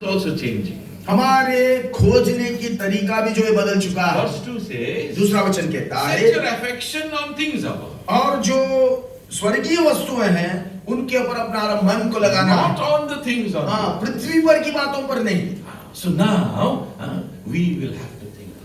also changing. हमारे खोजने की तरीका भी जो है बदल चुका है। Verse 2 says, दूसरा वचन कहता set है, your affection on things above, और जो स्वर्गीय वस्तुएं हैं उनके ऊपर अपना मन को लगाना, not on the things on हाँ, earth. पृथ्वी पर की बातों पर नहीं। So now we will have to think.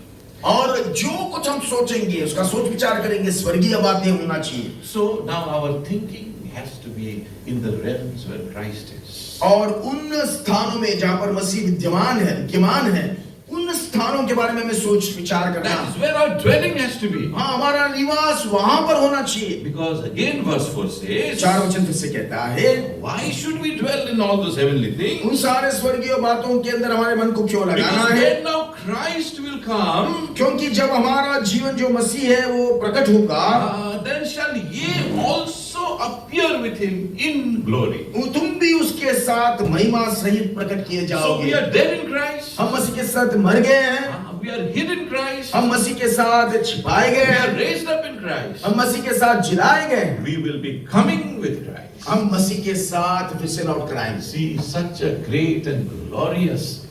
और जो कुछ हम सोचेंगे उसका सोच विचार करेंगे स्वर्गीय बातें होना चाहिए। So now our thinking has to be in the realms where Christ is. और उन स्थानों में जहां पर मसीह विद्यमान है उन स्थानों के बारे में हमें सोच विचार करना। That is where our dwelling has to be. हाँ, हमारा निवास वहां पर होना चाहिए। Because again verse 4 says, चार वचन फिर से कहता है, why should we dwell in all those heavenly things? उन सारे स्वर्गीय बातों के अंदर हमारे मन को क्यों लगाना Because है? when now Christ will come, क्योंकि जब हमारा जीवन जो मसीह है वो प्रकट होगा, then shall ye also appear with him in glory. तुम भी उसके साथ महिमा सहित प्रकट किए So we जाओगे। are dead in Christ. हम मसीह के साथ मर गए हैं, We are hid in Christ. हम मसीह के साथ छिपाए We गए are हैं, raised up in Christ. हम मसीह के साथ जिलाए गए हैं, We will be coming with Christ. हम मसीह के साथ फिर से लौट कर आएंगे। See, such a great and glorious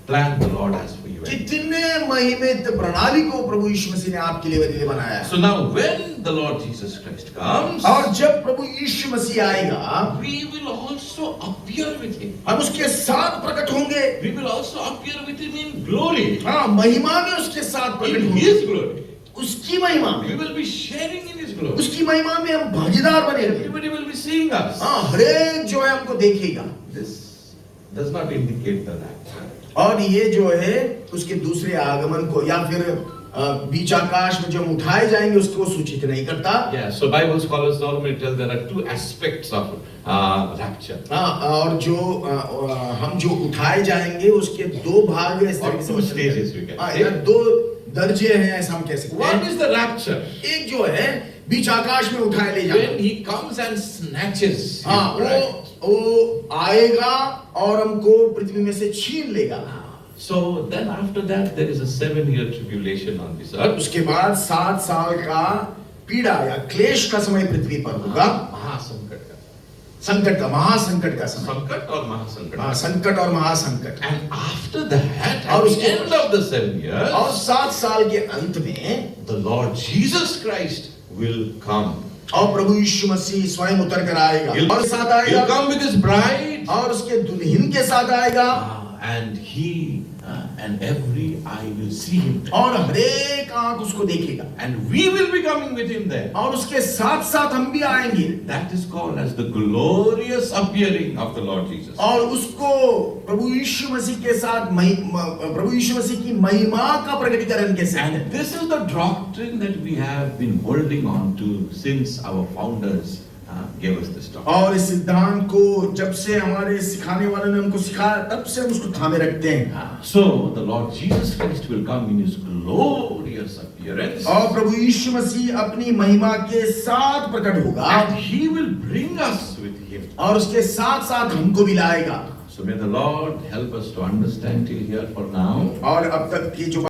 plan the Lord has for you. कितने महिमित प्रणाली को प्रभु यीशु मसीह ने आपके लिए बनाया है। So now when the Lord Jesus Christ comes, और जब प्रभु यीशु मसीह आएगा, we will also appear with him. हम उसके साथ प्रकट होंगे। We will also appear with him in glory. हाँ, महिमा में उसके साथ प्रकट In होंगे, his glory. उसकी महिमा We में, will be sharing in his glory. उसकी महिमा में हम भागीदार बनेंगे। Everybody will be seeing us. हाँ, हर एक जो है हमको देखेगा। This does not indicate the rapture. और ये जो है उसके दूसरे आगमन को या फिर बीच आकाश में जब उठाए जाएंगे उसको सूचित नहीं करता। Yeah, so Bible scholars normally tell there are two aspects of rapture. हाँ, और जो हम जो उठाए जाएंगे उसके दो भाग इस Or तरीके से two stages we can हाँ, say. या दो दर्जे हैं ऐसा हम कह सकते One हैं। is the rapture. एक जो है बीच आकाश में उठाए ले When जाना, he comes and snatches. हाँ, him, right? वो आएगा और हमको पृथ्वी में से छीन लेगा। So then after that there is a 7-year tribulation on this earth. उसके बाद 7 साल का पीड़ा या क्लेश का समय पृथ्वी पर होगा। महासंकट का. संकट का, महासंकट का समय। संकट और महासंकट. हाँ, संकट और महासंकट। And after that, और at the उसके end of the 7 years, और 7 साल के अंत में the Lord Jesus Christ will come. और प्रभु यीशु मसीह स्वयं उतर कर आएगा और साथ He'll आएगा come with his bride. और उसके दुल्हन के साथ आएगा And he and every eye will see him. और हर एक आंख उसको देखेगा And we will be coming with him there. और उसके साथ साथ हम भी आएंगे। That is called as the glorious appearing of the Lord Jesus. और उसको प्रभु यीशु मसीह के साथ प्रभु यीशु मसीह की महिमा का प्रकटीकरण के साथ। And this is the doctrine that we have been holding on to since our founders gave us this doctrine. और इस सिद्धांत को जब से हमारे सिखाने वालों ने हमको सिखाया तब से हम उसको थामे रखते हैं। So the Lord Jesus Christ will come in his glorious appearance. और प्रभु यीशु मसीह अपनी महिमा के साथ प्रकट होगा And he will bring us with him. और उसके साथ साथ हमको भी लाएगा। So may the Lord help us to understand till here for now. और अब तक की जो